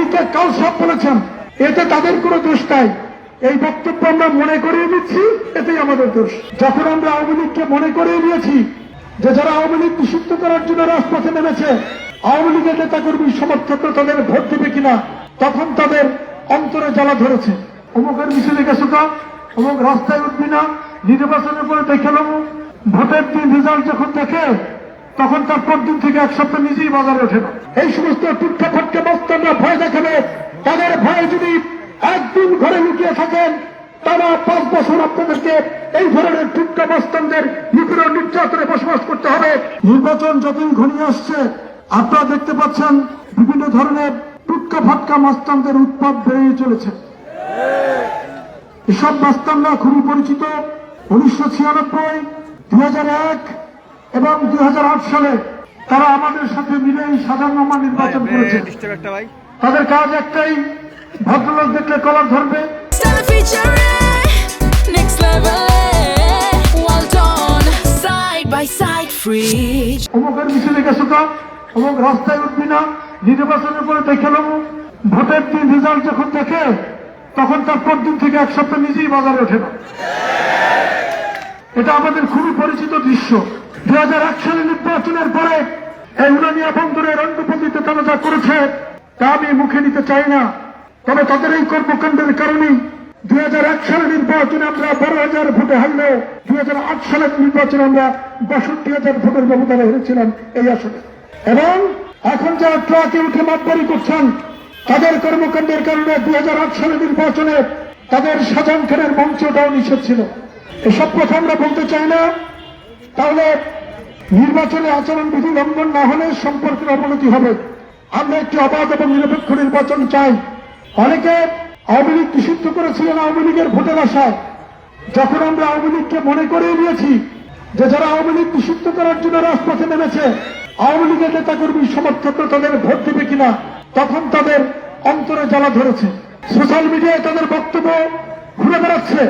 লীগকে কাল সব বলেছেন, এতে তাদের কোনো দোষ নাই। এই বক্তব্য আমরা মনে করিয়ে দিচ্ছি, এতেই আমাদের দোষ। যখন আমরা আওয়ামী লীগকে মনে করিয়ে দিয়েছি যে যারা আওয়ামী লীগ নিষিদ্ধ করার জন্য রাজপথে নেমেছে, আওয়ামী লীগের নেতাকর্মী সমর্থকরা তাদের ভোট দেবে কিনা, তখন তাদের অন্তরে জ্বালা ধরেছে। অমুকের মিছিলে গেছো কা, অমুক রাস্তায় উঠবি না, নির্বাচনের পরে দেখে নেবো, ভোটের দিন রেজাল্ট যখন দেখে তখন তার পরদিন থেকে এক সপ্তাহ নিজেই বাজারে ওঠে না। এই সমস্ত টুটকা ফটকা বস্তানরা ভয় দেখাবে, তাদের ভয়ে যদি একদিন ঘরে লুকিয়ে থাকেন, তারা 5 বছর আপনাদেরকে এই ধরনের টুটকা বস্তানদের নিপীড়ন নির্যাতনে বসবাস করতে হবে। নির্বাচন যতই ঘনিয়ে আসছে, আপনারা দেখতে পাচ্ছেন বিভিন্ন ধরনের টুটকা ফাটকা মাস্তানদের উৎপাদ বেড়েই চলেছে। এসব মাস্তানরা খুবই পরিচিত। 1996, 2001 এবং 2008 সালে তারা আমাদের সাথে মিলে সাধারণ নির্বাচন করেছে। তাদের কাজ একটাই, ভদ্রলোক দেখলে কলার ধরবে। অমুকের মিছিলে গেছো কা, অমুক রাস্তায় উঠবি না, নির্বাচনের পরে দেখে নেবো, ভোটের দিন রেজাল্ট যখন দেখে তখন তার পরদিন থেকে এক সপ্তাহ নিজেই বাজারে ওঠে না। এটা আমাদের খুবই পরিচিত দৃশ্য। 2001 সালে নির্বাচনের পরে এই উলানিয়া বন্দরের রঙ্গপল্লীতে তারা যা করেছে তা আমি মুখে নিতে চাই না। তবে তাদের এই কর্মকাণ্ডের কারণেই 2001 সালের নির্বাচনে আমরা 12,000 ভোটে হারলেও 2008 সালের নির্বাচনে আমরা 62,000 ভোটের ব্যবধানে হেরেছিলাম এই আসনে। এবং এখন যারা ট্রাকে উঠে মাতবাড়ি করছেন, তাদের কর্মকাণ্ডের কারণে 2008 সালের নির্বাচনে তাদের শাহজাহান খানের মঞ্চটাও নিষেধ ছিল। এসব কথা আমরা বলতে চাই না। তাহলে নির্বাচনে আচরণবিধি লঙ্ঘন না হলে সম্পর্কের অবনতি হবে। আমরা একটি অবাধ এবং নিরপেক্ষ নির্বাচন চাই। অনেকে আওয়ামী লীগ নিষিদ্ধ করেছিলেন আওয়ামী লীগের ভোটের আশায়। যখন আমরা আওয়ামী লীগকে মনে করিয়ে দিয়েছি যে যারা আওয়ামী লীগ নিষিদ্ধ করার জন্য রাজপথে নেমেছে, আওয়ামী লীগের নেতাকর্মী সমর্থকরা তাদের ভোট দেবে কিনা, তখন তাদের অন্তরে জ্বালা ধরেছে। সোশ্যাল মিডিয়ায় তাদের বক্তব্য ঘুরে বেড়াচ্ছে।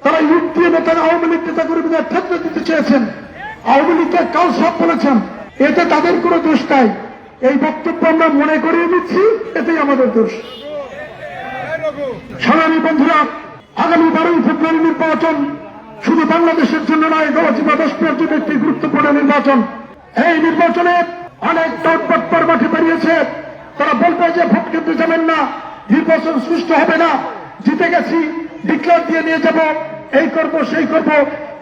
তারা ইউপিএ নেতারা আওয়ামী লীগ নেতাকর্মীদের ঠেকতে দিতে চেয়েছেন, আওয়ামী লীগকে কাল সব বলেছেন, এতে তাদের কোনো দোষ নাই। এই বক্তব্য আমরা মনে করিয়ে দিচ্ছি, এতেই আমাদের দোষ। সংগ্রামী বন্ধুরা, আগামী 12 ফেব্রুয়ারি নির্বাচন শুধু বাংলাদেশের জন্য নয়, গণজীবন দেশের জন্য একটি গুরুত্বপূর্ণ নির্বাচন। এই নির্বাচনে অনেক দৌড়পট্টর মাঠে বেরিয়েছে। তারা বলবে যে ভোট কেন্দ্রে যাবেন না, নির্বাচন সুষ্ঠু হবে না, জিতে গেছি, ডিক্লেয়ার দিয়ে নিয়ে যাব, এই করব সেই করব।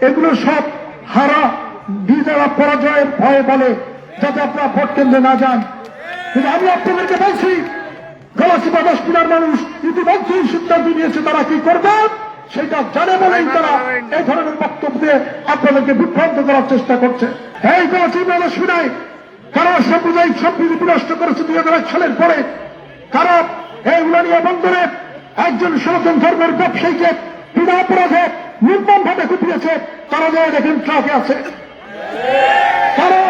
এগুলো সব হারা বিজেপি পরাজয়ের ভয়ে বলে যাতে আপনারা ভোট কেন্দ্রে না যান। কিন্তু আমি আপনাদেরকে বলছি, গলাচিপা 10 জেলার মানুষ ইতিমধ্যেই সিদ্ধান্ত নিয়েছে তারা কি করবে সেটা জানে বলেই তারা এই ধরনের বক্তব্য দিয়ে আপনাদেরকে বিভ্রান্ত করার চেষ্টা করছে। এই গলাচিপা শুনাই কারা সাম্প্রদায়িক সম্প্রীতি বিনষ্ট করেছে 2001 সালের পরে, কারা এই উলানিয়া বন্দরে একজন সনাতন ধর্মের ব্যবসায়ীকে বিনা অপরাধে নির্মমভাবে কুপিয়েছে, তারা যায় দেখেন ট্রাকে আছে। তারা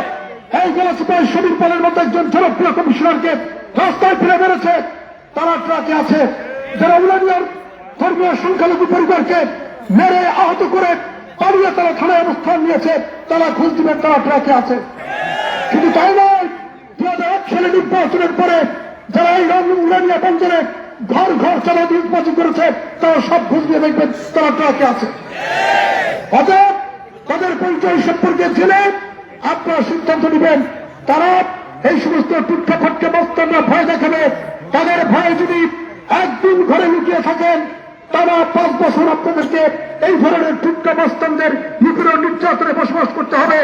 এই গলাচিপায় সমীর পালের মতো একজন জনপ্রিয় কমিশনারকে রাস্তায় ফিরে বেড়েছে, তারা ট্রাকে আছে। যারা উলানিয়ার ধর্মীয় সংখ্যালঘু পরিবারকে মেরে আহত করে পালিয়ে তারা থানায় অবস্থান নিয়েছে, তারা খোঁজ দিবেন, তারা ট্রাকে আছে। শুধু তাই নয়, 2001 সালে নির্বাচনের পরে যারা এই উলানিয়া বন্দরে ঘর ঘর চাঁদাবাজি করেছে, তারা সব খোঁজ দিয়ে দেখবেন তারা ট্রাকে আছে। অতএব তাদের পরিচয় সম্পর্কে জেনে আপনারা সিদ্ধান্ত নেবেন। তারা এই সমস্ত টুটকা ফাটকা বস্তানরা ভয় দেখাবে, তাদের ভয়ে যদি একদিন ঘরে লুকিয়ে থাকেন, তারা 5 বছর আপনাদেরকে এই ধরনের টুটকা বস্তানদের নিপীড়ন নির্যাতনে বসবাস করতে হবে।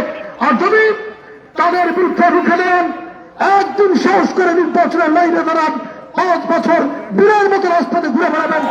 আর যদি তাদের বিরুদ্ধে রুখে দেন, একদিন সাহস করে নির্বাচনের লাইনে দাঁড়ান, 5 বছর বীরের মতো রাস্তাতে ঘুরে বেড়াবেন।